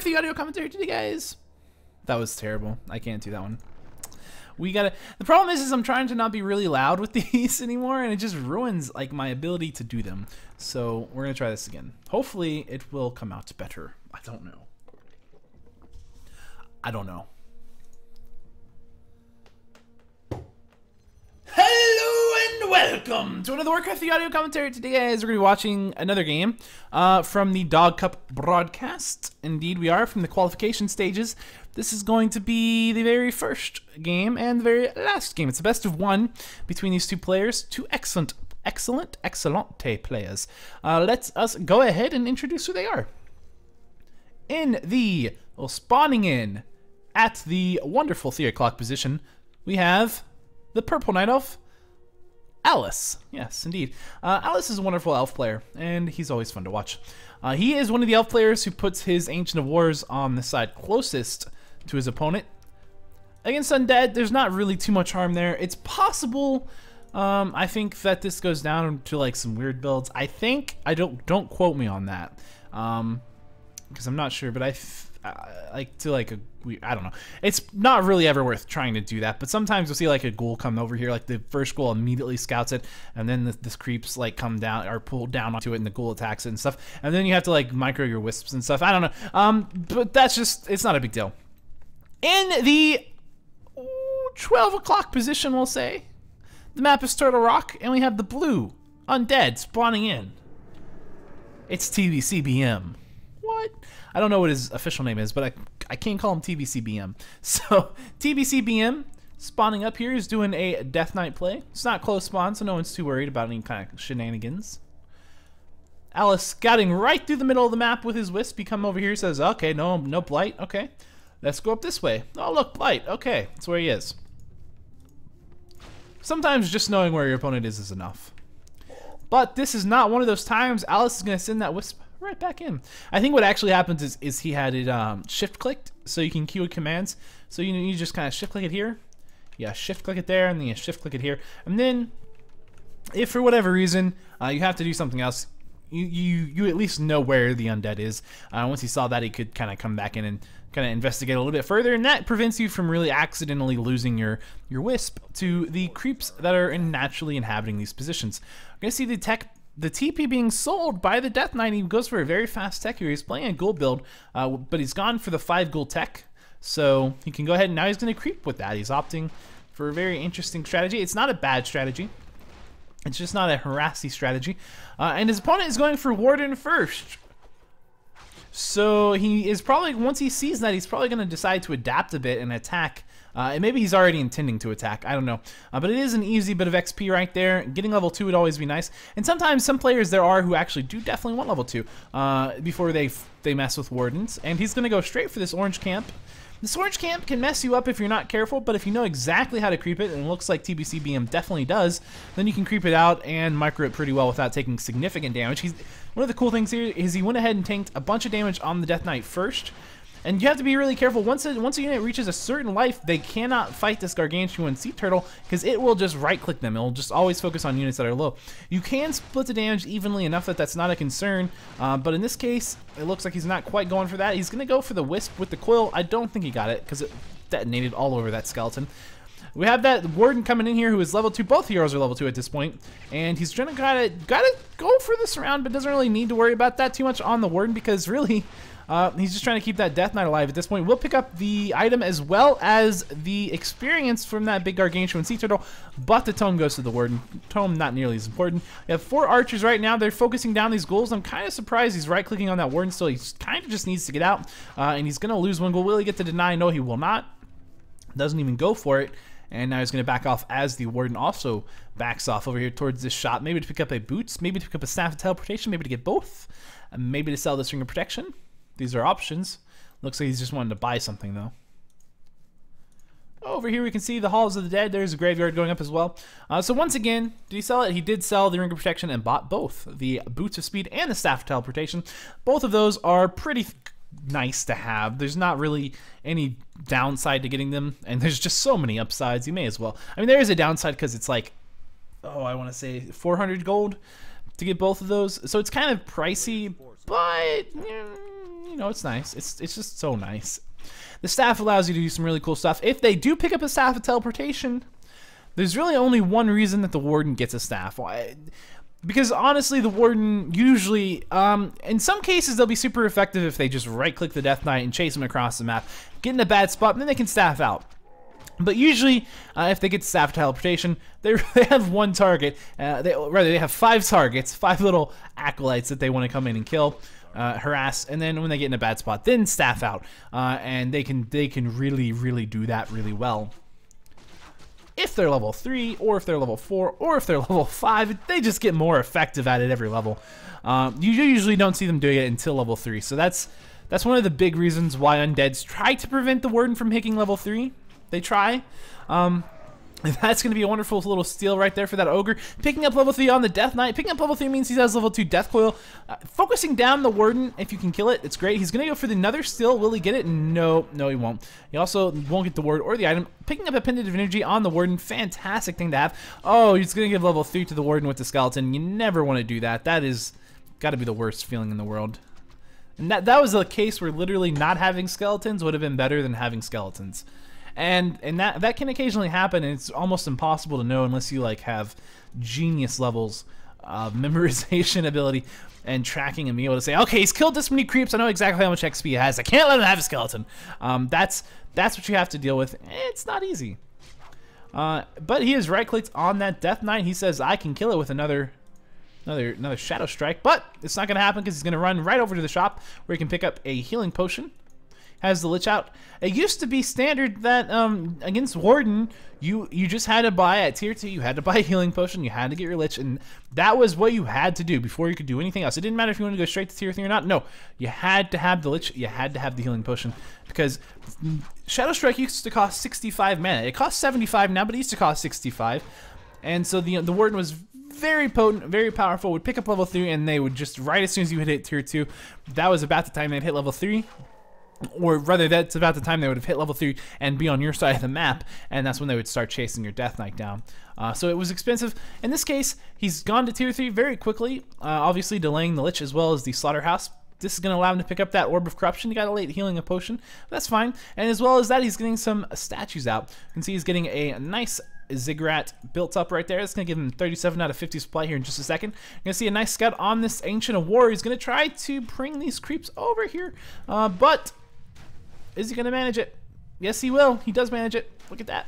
McCarthy audio commentary today, guys. That was terrible. I can't do that one. We gotta. The problem is I'm trying to not be really loud with these anymore, and it just ruins like my ability to do them. So we're gonna try this again. Hopefully, it will come out better. I don't know. I don't know. Hello and welcome to another Warcraft the audio commentary. Today, guys, we're gonna be watching another game from the Dog Cup broadcast. Indeed, we are from the qualification stages. This is going to be the very first game and the very last game. It's a best of one between these two players. Two excellent players. Let us go ahead and introduce who they are. Spawning in at the wonderful 3 o'clock position, we have the Purple Night Elf, Alice. Yes, indeed. Alice is a wonderful elf player, and he's always fun to watch. He is one of the elf players who puts his Ancient of Wars on the side closest to his opponent. Against undead, there's not really too much harm there. It's possible. I think that this goes down to like some weird builds. I think don't quote me on that, because I'm not sure. But I don't know. It's not really ever worth trying to do that. But sometimes you'll see like a ghoul come over here, like the first ghoul immediately scouts it, and then this creeps like come down or pull down onto it, and the ghoul attacks it and stuff. And then you have to like micro your wisps and stuff. I don't know. But that's just, it's not a big deal. In the 12 o'clock position, we'll say, the map is Turtle Rock, and we have the blue undead spawning in. It's TVCBM. What? I don't know what his official name is, but I can't call him TVCBM. So TVCBM spawning up here is doing a Death Knight play. It's not close spawn, so no one's too worried about any kind of shenanigans. Alice scouting right through the middle of the map with his wisp. He come over here, says, okay, no blight, okay. Let's go up this way. Oh, look, blight. Okay, that's where he is. Sometimes just knowing where your opponent is enough. But this is not one of those times. Alice is going to send that wisp right back in. I think what actually happens is he had it shift clicked, so you can queue commands. So you just kind of shift click it here. Yeah, shift click it there, and then you shift click it here. And then, if for whatever reason you have to do something else, you at least know where the undead is. Once he saw that, he could kind of come back in and kind of investigate a little bit further, and that prevents you from really accidentally losing your wisp to the creeps that are naturally inhabiting these positions. We're gonna see the TP being sold by the Death Knight. He goes for a very fast tech here. He's playing a ghoul build, but he's gone for the 5 ghoul tech, so he can go ahead and now he's gonna creep with that. He's opting for a very interesting strategy. It's not a bad strategy. It's just not a harassy strategy. And his opponent is going for Warden first. So he is probably, once he sees that, he's probably going to decide to adapt a bit and attack. And maybe he's already intending to attack. I don't know. But it is an easy bit of XP right there. Getting level 2 would always be nice. And sometimes some players there are who actually do definitely want level 2 before they mess with Wardens. And he's going to go straight for this orange camp. This orange camp can mess you up if you're not careful, but if you know exactly how to creep it, and it looks like TBCBM definitely does, then you can creep it out and micro it pretty well without taking significant damage. One of the cool things here is he went ahead and tanked a bunch of damage on the Death Knight first, and you have to be really careful. Once a unit reaches a certain life, they cannot fight this Gargantuan Sea Turtle because it will just right-click them. It will just always focus on units that are low. You can split the damage evenly enough that that's not a concern, but in this case, it looks like he's not quite going for that. He's going to go for the Wisp with the coil. I don't think he got it because it detonated all over that skeleton. We have that Warden coming in here who is level 2. Both heroes are level 2 at this point, and he's gonna gotta go for this round, but doesn't really need to worry about that too much on the Warden because really he's just trying to keep that Death Knight alive at this point. We'll pick up the item as well as the experience from that big Gargantuan Sea Turtle, but the tome goes to the Warden. Tome not nearly as important. We have 4 archers right now. They're focusing down these ghouls. I'm kind of surprised he's right-clicking on that Warden still. He kind of just needs to get out, and he's gonna lose one ghoul. Will he get to deny? No, he will not. Doesn't even go for it. And now he's going to back off as the Warden also backs off over here towards this shot. Maybe to pick up a boots, maybe to pick up a staff of teleportation, maybe to get both, and maybe to sell this ring of protection. These are options. Looks like he's just wanting to buy something though. Over here we can see the Halls of the Dead. There's a graveyard going up as well. So once again, did he sell it? He did sell the ring of protection and bought both. The boots of speed and the staff of teleportation. Both of those are pretty nice to have. There's not really any downside to getting them, and there's just so many upsides. You may as well. I mean, there is a downside because it's like, oh, I want to say 400 gold to get both of those, so it's kind of pricey, but you know, it's nice. It's just so nice. The staff allows you to do some really cool stuff. If they do pick up a staff of teleportation, there's really only one reason that the Warden gets a staff. Why? Because honestly, the Warden usually, in some cases, they'll be super effective if they just right-click the Death Knight and chase them across the map, get in a bad spot, and then they can staff out. But usually, if they get staff teleportation, they have one target. They have 5 targets, 5 little acolytes that they want to come in and kill, harass, and then when they get in a bad spot, then staff out, and they can really do that really well. If they're level 3, or if they're level 4, or if they're level 5, they just get more effective at it every level. You usually don't see them doing it until level 3, so that's one of the big reasons why Undeads try to prevent the Warden from hitting level 3. They try. That's going to be a wonderful little steal right there for that Ogre. Picking up level 3 on the Death Knight. Picking up level 3 means he has level 2 Death Coil. Focusing down the Warden, if you can kill it, it's great. He's going to go for the another steal. Will he get it? No, he won't. He also won't get the ward or the item. Picking up a Pendant of Energy on the Warden, fantastic thing to have. Oh, he's going to give level 3 to the Warden with the skeleton. You never want to do that. That is got to be the worst feeling in the world. And that was a case where literally not having skeletons would have been better than having skeletons. And that can occasionally happen, and it's almost impossible to know unless you like have genius levels of memorization ability and tracking and being able to say, okay, he's killed this many creeps, I know exactly how much XP he has, I can't let him have a skeleton. That's what you have to deal with. It's not easy. But he is right-clicked on that Death Knight. He says, I can kill it with another Shadow Strike, but it's not going to happen because he's going to run right over to the shop where he can pick up a healing potion. Has the Lich out. It used to be standard that against Warden, you just had to buy at tier 2, you had to buy a healing potion, you had to get your Lich, and that was what you had to do before you could do anything else. It didn't matter if you wanted to go straight to tier 3 or not. No, you had to have the Lich, you had to have the healing potion, because Shadow Strike used to cost 65 mana. It costs 75 now, but it used to cost 65. And so the Warden was very potent, very powerful, would pick up level 3, and they would just, right as soon as you hit tier 2, that was about the time they'd hit level 3. Or rather, that's about the time they would have hit level 3 and be on your side of the map, and that's when they would start chasing your Death Knight down. So it was expensive. In this case, he's gone to tier 3 very quickly, obviously delaying the Lich as well as the Slaughterhouse. This is going to allow him to pick up that Orb of Corruption. He got a late healing a potion. That's fine. And as well as that, he's getting some statues out. You can see he's getting a nice Ziggurat built up right there. It's going to give him 37 out of 50 supply here in just a second. You're going to see a nice scout on this Ancient of War. He's going to try to bring these creeps over here, but is he going to manage it? Yes, he will. He does manage it. Look at that.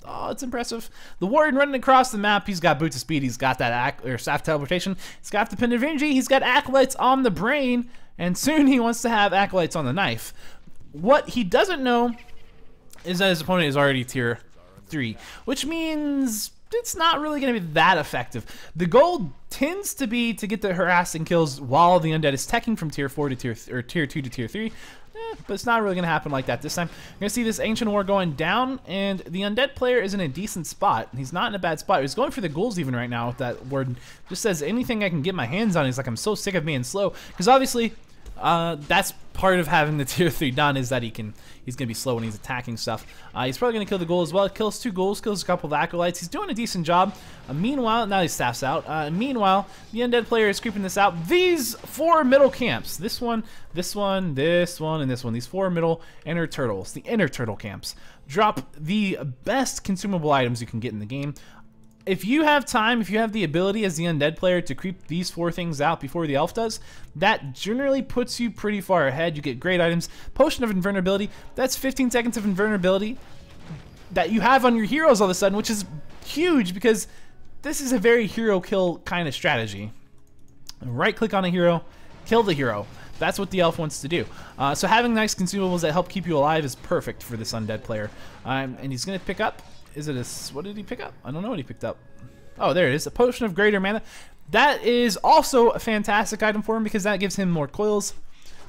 Oh, it's impressive. The Warden running across the map. He's got Boots of Speed. He's got that staff teleportation. He's got the Pendant of Energy. He's got Acolytes on the brain. And soon he wants to have Acolytes on the knife. What he doesn't know is that his opponent is already tier 3, which means it's not really going to be that effective. The goal tends to be to get the harassing kills while the Undead is teching from tier 4 to tier 2 to tier 3. But it's not really going to happen like that this time. You're going to see this Ancient War going down, and the Undead player is in a decent spot. He's not in a bad spot. He's going for the ghouls even right now with that Warden. Just says anything I can get my hands on. He's like, I'm so sick of being slow. Because obviously, that's part of having the tier 3 done, is that he's going to be slow when he's attacking stuff. He's probably going to kill the ghoul as well. Kills 2 ghouls, kills a couple of acolytes. He's doing a decent job. Meanwhile, now he staffs out. Meanwhile, the Undead player is creeping this out. These 4 middle camps, this one, this one, this one, and this one, these 4 middle inner turtles, the inner turtle camps, drop the best consumable items you can get in the game. If you have time, if you have the ability as the Undead player to creep these 4 things out before the Elf does, that generally puts you pretty far ahead. You get great items. Potion of Invulnerability, that's 15 seconds of invulnerability that you have on your heroes all of a sudden, which is huge because this is a very hero kill kind of strategy. Right click on a hero, kill the hero. That's what the Elf wants to do. So having nice consumables that help keep you alive is perfect for this Undead player. And he's going to pick up, is it a, what did he pick up? I don't know what he picked up. Oh, there it is, a Potion of Greater Mana. That is also a fantastic item for him because that gives him more coils.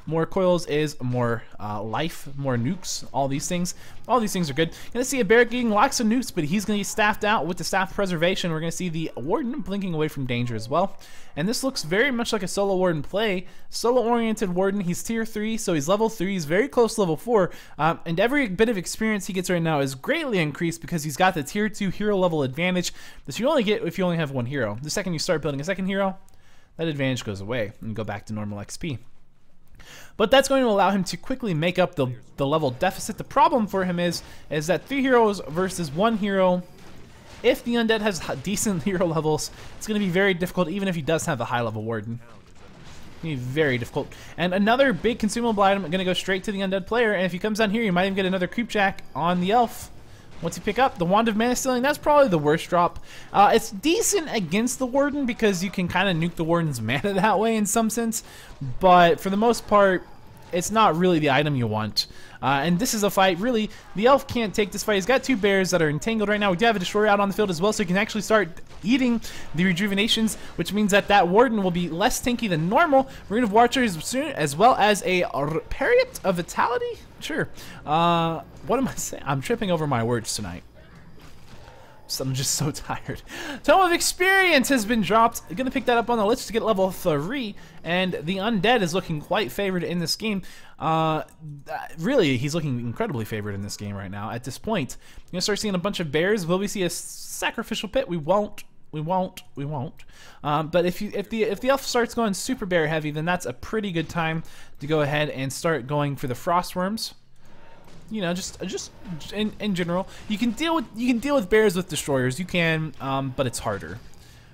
More coils is more life, more nukes, all these things. All these things are good. You're going to see a bear getting lots of nukes, but he's going to get staffed out with the staff preservation. We're going to see the Warden blinking away from danger as well. And this looks very much like a solo Warden play. Solo-oriented Warden, he's tier 3, so he's level 3. He's very close to level 4. And every bit of experience he gets right now is greatly increased because he's got the tier 2 hero level advantage that you only get if you only have 1 hero. The second you start building a second hero, that advantage goes away and you go back to normal XP. But that's going to allow him to quickly make up the level deficit. The problem for him is that 3 heroes versus 1 hero. If the undead has decent hero levels, it's going to be very difficult, even if he does have a high level warden. It's going to be very difficult. And another big consumable item going to go straight to the undead player, and if he comes down here, you might even get another creep jack on the elf. Once you pick up the Wand of Mana Stealing, that's probably the worst drop. It's decent against the Warden because you can kind of nuke the Warden's mana that way in some sense, but for the most part, it's not really the item you want. And this is a fight, really, the elf can't take this fight. He's got 2 bears that are entangled right now. We do have a destroyer out on the field as well, so he can actually start eating the rejuvenations, which means that Warden will be less tanky than normal. Rune of Watchers soon, as well as a Parrot of Vitality? Sure. What am I saying? I'm tripping over my words tonight. I'm just so tired. Tome of Experience has been dropped. I'm going to pick that up on the list to get level 3. And the Undead is looking quite favored in this game. Really, he's looking incredibly favored in this game right now. At this point, you're going to start seeing a bunch of bears. Will we see a Sacrificial Pit? We won't. We won't. But if the elf starts going super bear heavy, then that's a pretty good time to go ahead and start going for the Frostworms. You know, just in general, you can deal with bears with destroyers. You can, but it's harder.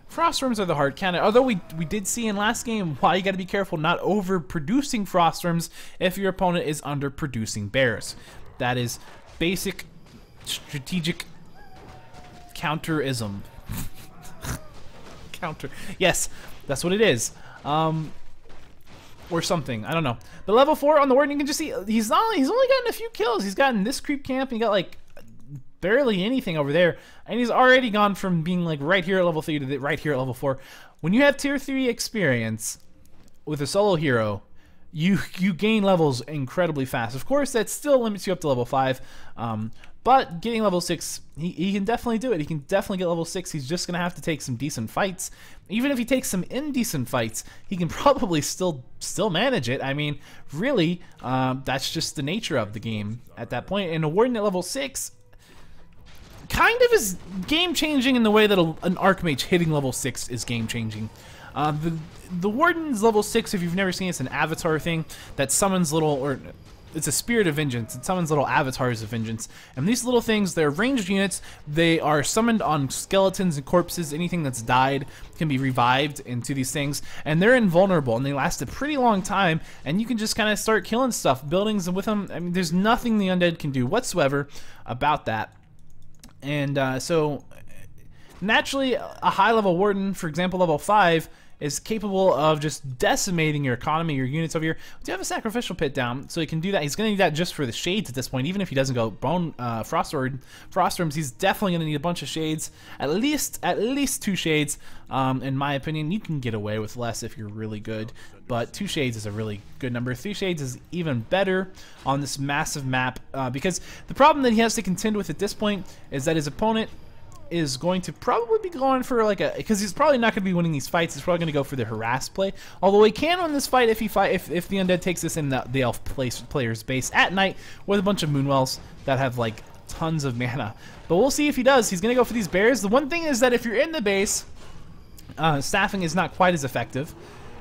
Frostworms are the hard kind. Although we did see in last game why you got to be careful not overproducing Frostworms if your opponent is underproducing bears. That is basic strategic counterism. Counter. Yes, that's what it is. Or something, I don't know. But level 4 on the Warden, you can just see he's only gotten a few kills. He's gotten this creep camp, and he got like barely anything over there, and he's already gone from being like right here at level 3 to right here at level 4. When you have tier 3 experience with a solo hero, you gain levels incredibly fast. Of course, that still limits you up to level 5. But getting level 6, he can definitely do it. He can definitely get level 6. He's just going to have to take some decent fights. Even if he takes some indecent fights, he can probably still manage it. I mean, really, that's just the nature of the game at that point. And a Warden at level 6 kind of is game-changing in the way that an Archmage hitting level 6 is game-changing. The Warden's level 6, if you've never seen it, it's an avatar thing that summons it's a spirit of vengeance. It summons little avatars of vengeance. And these little things, they're ranged units. They are summoned on skeletons and corpses. Anything that's died can be revived into these things. And they're invulnerable, and they last a pretty long time. And you can just kind of start killing stuff, buildings with them. I mean, there's nothing the undead can do whatsoever about that. And so, naturally, a high-level Warden, for example, level 5, is capable of just decimating your economy, your units over here. We do have a Sacrificial Pit down, so he can do that. He's going to need that just for the shades at this point. Even if he doesn't go bone Frostworms, he's definitely going to need a bunch of shades, at least 2 shades. In my opinion, you can get away with less if you're really good, but 2 shades is a really good number. 3 shades is even better on this massive map, because the problem that he has to contend with at this point is that his opponent is going to probably be going for because he's probably not going to be winning these fights. He's probably going to go for the harass play. Although he can win this fight if the undead takes this in the elf player's base at night with a bunch of moonwells that have like tons of mana. But we'll see if he does. He's going to go for these bears. The one thing is that if you're in the base, staffing is not quite as effective.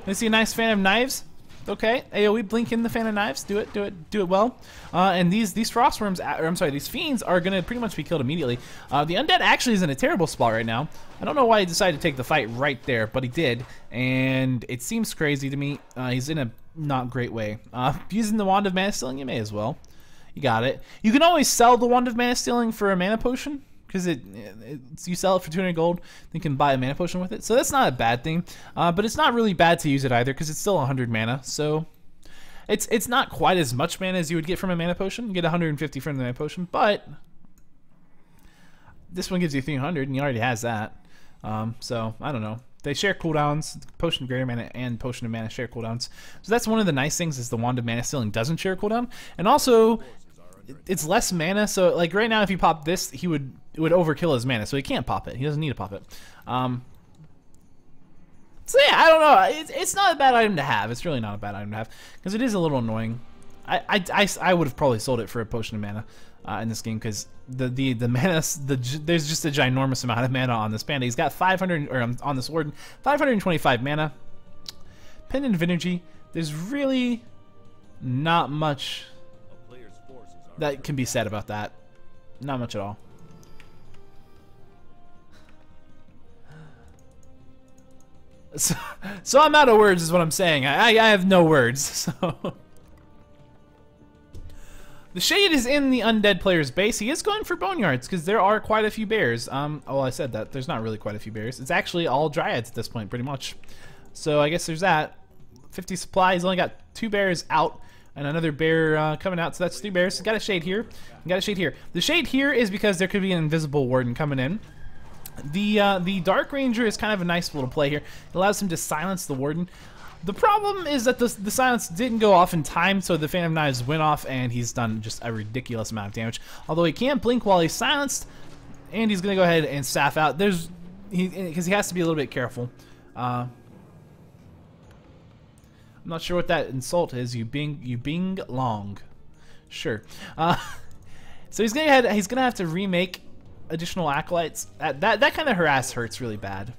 You see a nice Fan of Knives. Okay, AoE blink in the Fan of Knives. Do it well. And these Frostworms, or I'm sorry, these Fiends are gonna pretty much be killed immediately. The Undead actually is in a terrible spot right now. I don't know why he decided to take the fight right there, but he did, and it seems crazy to me. He's in a not great way. Using the Wand of Mana Stealing, you may as well. You got it. You can always sell the Wand of Mana Stealing for a mana potion, because you sell it for 200 gold, then you can buy a mana potion with it. So that's not a bad thing, but it's not really bad to use it either, because it's still 100 mana. So it's not quite as much mana as you would get from a mana potion. You get 150 from the mana potion, but this one gives you 300, and he already has that. So I don't know. They share cooldowns. Potion of Greater Mana and Potion of Mana share cooldowns. So that's one of the nice things, is the Wand of Mana Stealing doesn't share cooldown, and also it's less mana. So like right now, if you pop this, it would overkill his mana, so he can't pop it. He doesn't need to pop it. So yeah, I don't know. It's not a bad item to have. It's really not a bad item to have, because it is a little annoying. I would have probably sold it for a Potion of Mana in this game, because the mana, there's just a ginormous amount of mana on this panda. He's got 500, or on this Warden, 525 mana. Pendant of Energy. There's really Not much that can be said about that. Not much at all. So I'm out of words is what I'm saying. I have no words. So the Shade is in the undead player's base. He is going for boneyards because there are quite a few bears. Oh, I said that. There's not really quite a few bears. It's actually all dryads at this point, pretty much. So I guess there's that. 50 supply. He's only got 2 bears out and another bear coming out. So that's 3 bears. He's got a Shade here. Got a Shade here. The Shade here is because there could be an invisible Warden coming in. The Dark Ranger is kind of a nice little play here. It allows him to silence the Warden. The problem is that the silence didn't go off in time, so the Phantom Knives went off, and he's done just a ridiculous amount of damage. Although he can't blink while he's silenced, and he's gonna go ahead and staff out. Because he has to be a little bit careful. I'm not sure what that insult is. You bing long. Sure. So he's gonna have to remake additional acolytes. That kind of hurts really bad.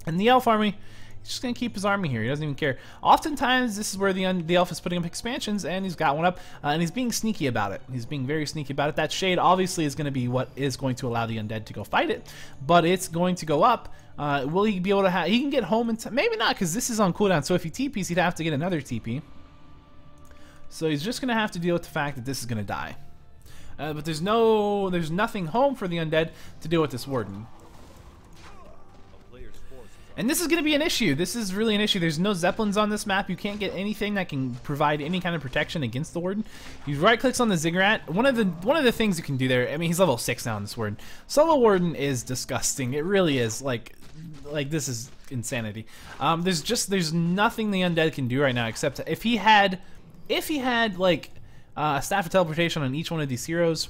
And the elf army, he's just gonna keep his army here. He doesn't even care. Oftentimes, this is where the elf is putting up expansions, and he's got one up, and he's being sneaky about it. He's being very sneaky about it. That Shade obviously is going to be what is going to allow the undead to go fight it, but it's going to go up. Will he be able to have? He can get home in time. Maybe not, because this is on cooldown. So if he TPs, he'd have to get another TP. So he's just gonna have to deal with the fact that this is gonna die. But there's nothing home for the undead to deal with this Warden. And this is going to be an issue. This is really an issue. There's no Zeppelins on this map. You can't get anything that can provide any kind of protection against the Warden. He right-clicks on the Ziggurat. One of the things you can do there. I mean, he's level 6 now on this Warden. Solo Warden is disgusting. It really is. Like this is insanity. There's nothing the undead can do right now except if he had like Staff of Teleportation on each one of these heroes.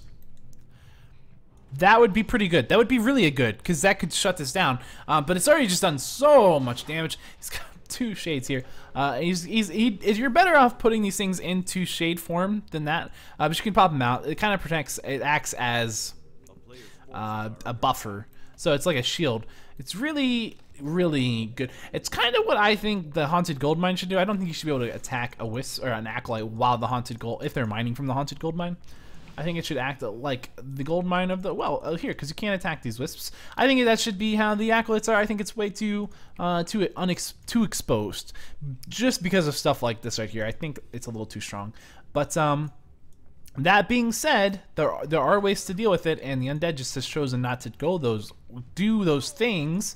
That would be pretty good. That would be really good, because that could shut this down. But it's already just done so much damage. He's got 2 shades here. You're better off putting these things into shade form than that. But you can pop them out. It kind of protects. It acts as a buffer, so it's like a shield. It's really, really good. It's kind of what I think the Haunted Gold Mine should do. I don't think you should be able to attack a wisp or an acolyte while the Haunted Gold, if they're mining from the Haunted Gold Mine. I think it should act like the gold mine of the, well, here, because you can't attack these wisps. I think that should be how the acolytes are. I think it's way too exposed, just because of stuff like this right here. I think it's a little too strong. But that being said, there are ways to deal with it, and the undead just has chosen not to do those things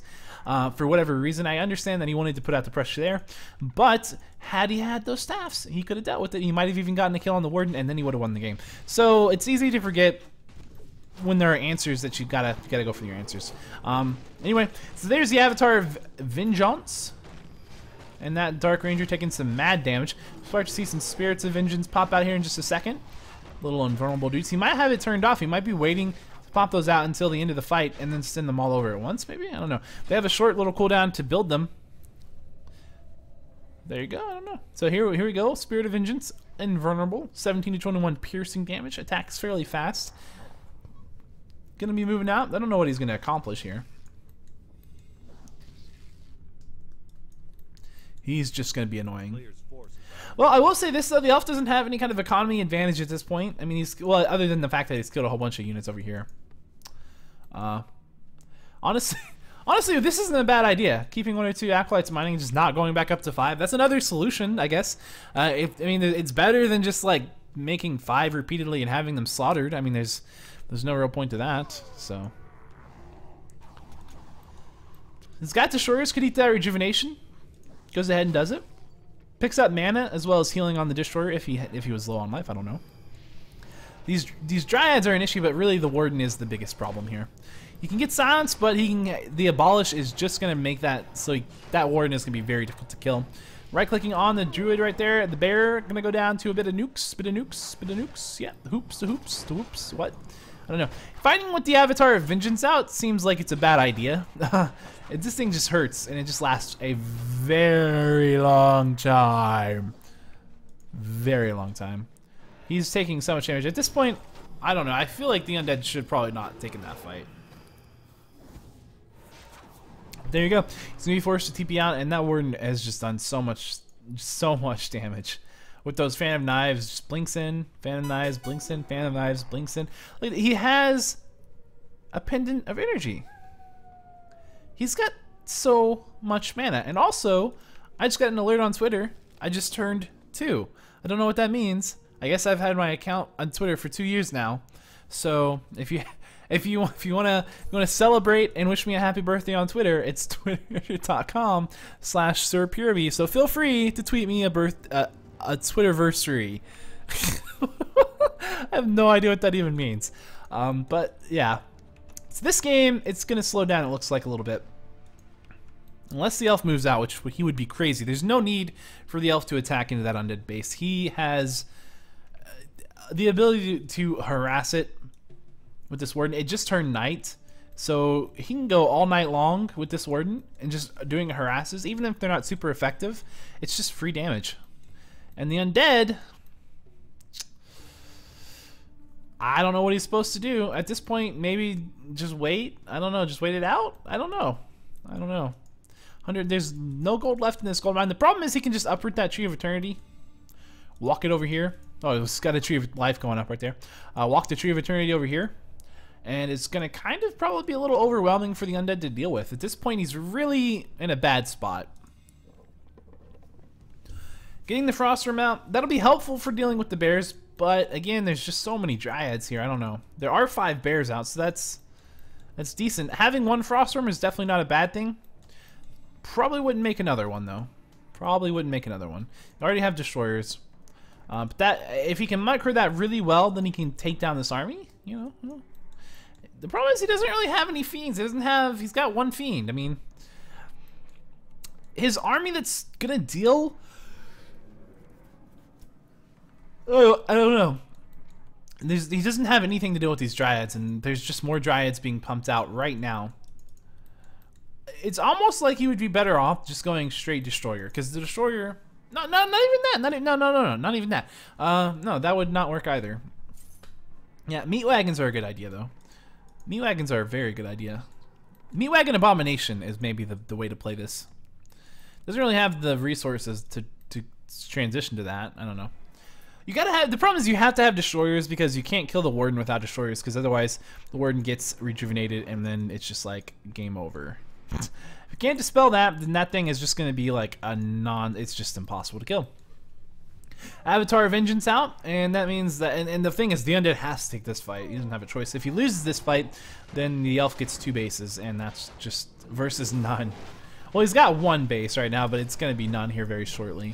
for whatever reason. I understand that he wanted to put out the pressure there, but had he had those staffs, he could have dealt with it. He might have even gotten a kill on the Warden, and then he would have won the game. So it's easy to forget when there are answers that you gotta go for your answers. Anyway, so there's the Avatar of Vengeance, and that Dark Ranger taking some mad damage. Start to see some Spirits of Vengeance pop out here in just a second. Little invulnerable dudes. He might have it turned off. He might be waiting to pop those out until the end of the fight and then send them all over at once, maybe? I don't know. They have a short little cooldown to build them. There you go. I don't know. So here we go. Spirit of Vengeance, invulnerable, 17 to 21 piercing damage. Attacks fairly fast. Gonna be moving out. I don't know what he's gonna accomplish here. He's just gonna be annoying. Well, I will say this though: the elf doesn't have any kind of economy advantage at this point. I mean, other than the fact that he's killed a whole bunch of units over here. Honestly, this isn't a bad idea. Keeping 1 or 2 acolytes mining and just not going back up to 5. That's another solution, I guess. I mean, it's better than just like making 5 repeatedly and having them slaughtered. I mean, there's no real point to that. So, this guy Destroyers could eat that rejuvenation. Goes ahead and does it. Picks up mana as well as healing on the Destroyer if he was low on life. I don't know. These Dryads are an issue, but really the Warden is the biggest problem here. You can get silence, but the Abolish is just going to make that so that Warden is going to be very difficult to kill. Right-clicking on the Druid right there, the Bear going to go down to a bit of nukes. Yeah, the hoops. What? I don't know. Fighting with the Avatar of Vengeance out seems like it's a bad idea. This thing just hurts, and it just lasts a very long time. Very long time. He's taking so much damage. At this point, I don't know. I feel like the undead should probably not have taken that fight. There you go. He's going to be forced to TP out, and that Warden has just done so much damage. with those Phantom Knives. Just blinks in, Phantom Knives, blinks in, Phantom Knives, blinks in. Like, he has a pendant of energy. He's got so much mana. And also, I just got an alert on Twitter. I just turned 2. I don't know what that means. I guess I've had my account on Twitter for 2 years now. So if you wanna celebrate and wish me a happy birthday on Twitter, it's twitter.com/SirPurity. So feel free to tweet me a Twitterversary. I have no idea what that even means. But yeah, so this game, it's gonna slow down. It looks like a little bit. Unless the elf moves out, which he would be crazy. There's no need for the elf to attack into that undead base. He has the ability to harass it with this warden. It just turned night, so he can go all night long with this warden and just doing harasses. Even if they're not super effective, it's just free damage. And the undead, I don't know what he's supposed to do. At this point, maybe just wait. I don't know. Just wait it out? I don't know. 100, there's no gold left in this gold mine. The problem is he can just uproot that Tree of Eternity. Walk it over here. Oh, it's got a Tree of Life going up right there. Walk the Tree of Eternity over here. And it's going to kind of probably be a little overwhelming for the undead to deal with. At this point, he's really in a bad spot. Getting the Frost Worm out, that'll be helpful for dealing with the bears. But again, there's just so many Dryads here. I don't know. There are 5 bears out, so that's decent. Having 1 Frost Worm is definitely not a bad thing. Probably wouldn't make another one, though. Probably wouldn't make another one. You already have Destroyers. But that, if he can micro that really well, then he can take down this army. You know. The problem is he doesn't really have any fiends. He's got 1 fiend. I mean, his army that's gonna deal. Oh, I don't know. He doesn't have anything to do with these Dryads, and there's just more Dryads being pumped out right now. It's almost like he would be better off just going straight Destroyer, because the Destroyer, not even that, not even that. No, that would not work either. Yeah, Meat Wagons are a good idea though. Meat Wagons are a very good idea. Meat Wagon Abomination is maybe the way to play this. Doesn't really have the resources to transition to that. I don't know. You gotta have, the problem is you have to have Destroyers, because you can't kill the Warden without Destroyers, because otherwise the Warden gets rejuvenated and then it's just like game over. If you can't dispel that, then that thing is just going to be like it's just impossible to kill. Avatar of Vengeance out, and that means that, and the thing is, the undead has to take this fight. He doesn't have a choice. If he loses this fight, then the elf gets 2 bases, and that's just versus none. Well, he's got 1 base right now, but it's going to be none here very shortly.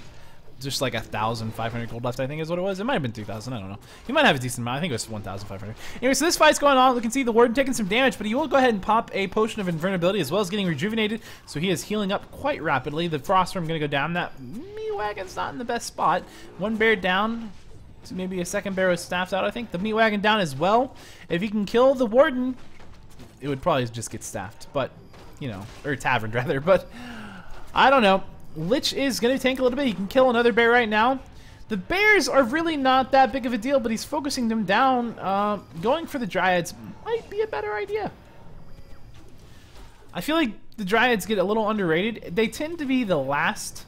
Just like 1,500 gold left, I think is what it was. It might have been 2,000, I don't know. He might have a decent amount. I think it was 1,500. Anyway, so this fight's going on. We can see the Warden taking some damage, but he will go ahead and pop a Potion of Invulnerability as well as getting rejuvenated. So he is healing up quite rapidly. The Frost Worm going to go down. That Meat Wagon's not in the best spot. 1 bear down. So maybe a 2nd bear was staffed out, I think. The Meat Wagon down as well. If he can kill the Warden, it would probably just get staffed. But, you know, or taverned rather. But, I don't know. Lich is going to tank a little bit. He can kill another bear right now. The bears are really not that big of a deal, but he's focusing them down. Going for the Dryads might be a better idea. I feel like the Dryads get a little underrated. They tend to be the last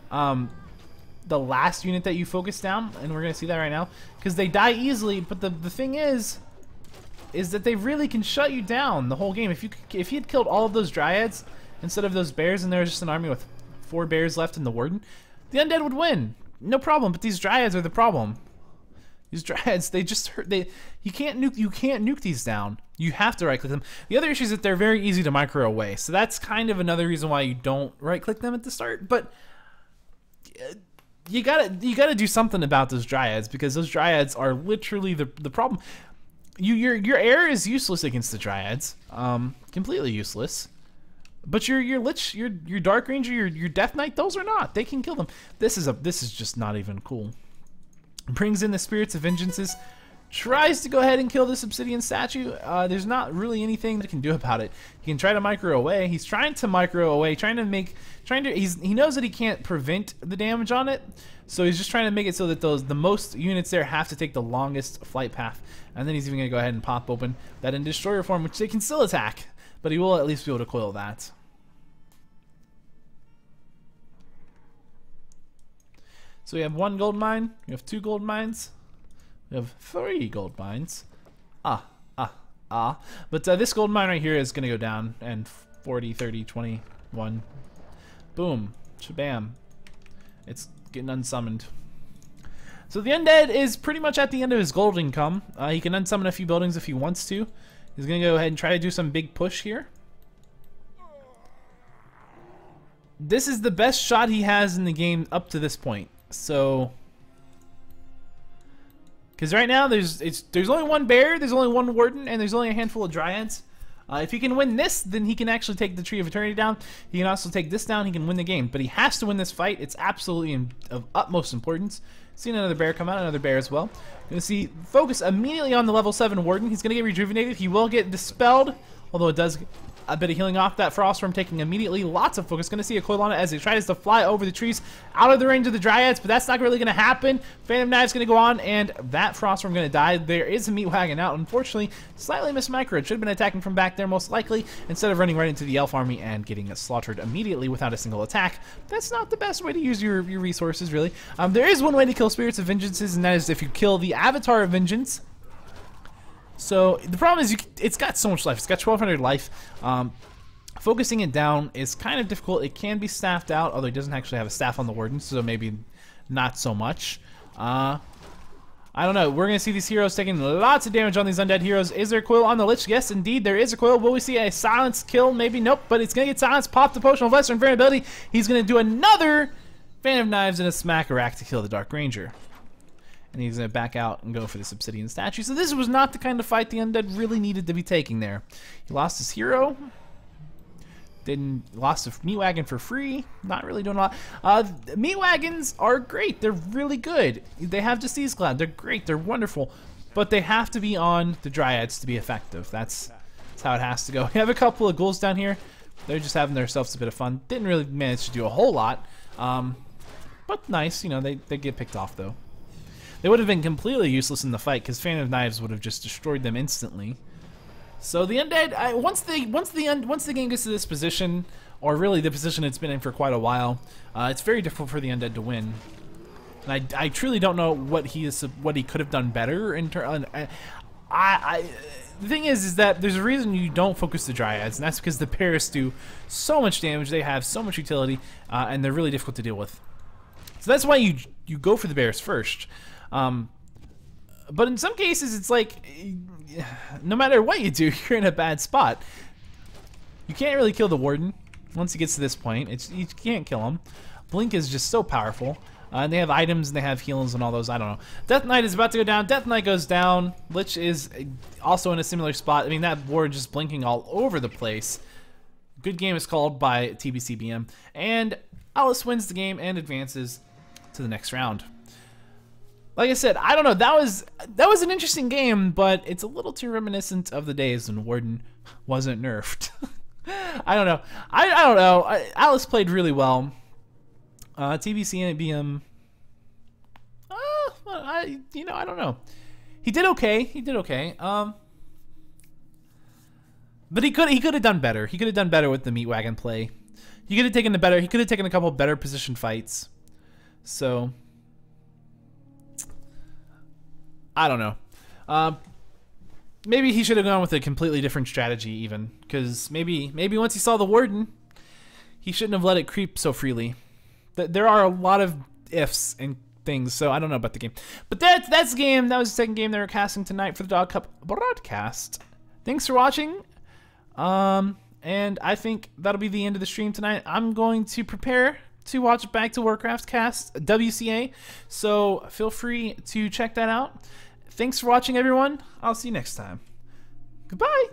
unit that you focus down, and we're going to see that right now, because they die easily, but the thing is that they really can shut you down the whole game. If he had killed all of those Dryads instead of those bears, and there was just an army with 4 bears left in the Warden, the undead would win, no problem. But these Dryads are the problem. These Dryads, you can't nuke these down. You have to right click them. The other issue is that they're very easy to micro away, so that's kind of another reason why you don't right click them at the start. But you gotta do something about those Dryads, because those Dryads are literally the problem. Your air is useless against the Dryads, completely useless. But your Lich, your Dark Ranger, your Death Knight, those are not. They can kill them. This is just not even cool. Brings in the Spirits of Vengeances. Tries to go ahead and kill this Obsidian statue. There's not really anything that can do about it. He can try to micro away. He's trying to micro away, he knows that he can't prevent the damage on it. So he's just trying to make it so that the most units there have to take the longest flight path. And then he's even going to go ahead and pop open that in Destroyer form, which they can still attack. But he will at least be able to coil that. So we have 1 gold mine, we have 2 gold mines, we have 3 gold mines. But this gold mine right here is going to go down, and 40, 30, 21. Boom. Shabam. It's getting unsummoned. So the undead is pretty much at the end of his gold income. He can unsummon a few buildings if he wants to. He's going to go ahead and try to do some big push here. This is the best shot he has in the game up to this point. So, because right now there's only 1 bear, there's only 1 warden, and there's only a handful of dryads. If he can win this, then he can actually take the Tree of Eternity down. He can also take this down. He can win the game, but he has to win this fight. It's absolutely of utmost importance. Seeing another bear come out, another bear as well. Gonna see focus immediately on the level 7 warden. He's gonna get rejuvenated. He will get dispelled, although it does a bit of healing off that frost from taking immediately. Lots of focus. Gonna see a coil on it as he tries to fly over the trees out of the range of the dryads, but that's not really gonna happen. Phantom Knife's gonna go on, and that frost worm gonna die. There is a meat wagon out. Unfortunately, slightly missed micro. It should have been attacking from back there most likely, instead of running right into the elf army and getting slaughtered immediately without a single attack. That's not the best way to use your resources, really. There is one way to kill Spirits of Vengeances, and that is if you kill the Avatar of Vengeance. So the problem is it's got so much life. It's got 1200 life. Focusing it down is kind of difficult. It can be staffed out, although it doesn't actually have a staff on the warden, so maybe not so much. I don't know. We're going to see these heroes taking lots of damage on these undead heroes. Is there a coil on the Lich? Yes, indeed, there is a coil. Will we see a silence kill? Maybe. Nope, but it's going to get silenced. Pop the potion of lesser invulnerability. He's going to do another Phantom Knives and a Smack-a-Rack to kill the Dark Ranger. And he's going to back out and go for this obsidian statue. So this was not the kind of fight the undead really needed to be taking there. He lost his hero. Lost a meat wagon for free. Not really doing a lot. Meat wagons are great. They're really good. They have Disease Cloud. They're great. They're wonderful. But they have to be on the dryads to be effective. That's how it has to go. We have a couple of ghouls down here. They're just having themselves a bit of fun. Didn't really manage to do a whole lot. But nice. You know, they get picked off though. They would have been completely useless in the fight because Phantom Knives would have just destroyed them instantly. So the undead, once the game gets to this position, or really the position it's been in for quite a while, it's very difficult for the undead to win. And I truly don't know what he could have done better in turn. The thing is that there's a reason you don't focus the dryads, and that's because the bears do so much damage. They have so much utility, and they're really difficult to deal with. So that's why you go for the bears first. But in some cases, it's like, no matter what you do, you're in a bad spot. You can't really kill the warden once he gets to this point. You can't kill him. Blink is just so powerful. And they have items and they have heals and all those. I don't know. Death Knight is about to go down. Death Knight goes down. Lich is also in a similar spot. I mean, that ward just blinking all over the place. Good game is called by TBCBM. And Alice wins the game and advances to the next round. Like I said, I don't know. That was an interesting game, but it's a little too reminiscent of the days when Warden wasn't nerfed. I don't know. I don't know. Alice played really well. TBC and BM. I don't know. He did okay. He did okay. But he could have done better. He could have done better with the meat wagon play. He could have taken He could have taken a couple better position fights. So I don't know. Maybe he should have gone with a completely different strategy even, because maybe once he saw the warden, he shouldn't have let it creep so freely. There are a lot of ifs and things, so I don't know about the game. But that's the game. That was the second game they were casting tonight for the Dog Cup broadcast. Thanks for watching. And I think that'll be the end of the stream tonight. I'm going to prepare to watch Back to Warcraft cast WCA, so feel free to check that out. Thanks for watching, everyone. I'll see you next time. Goodbye.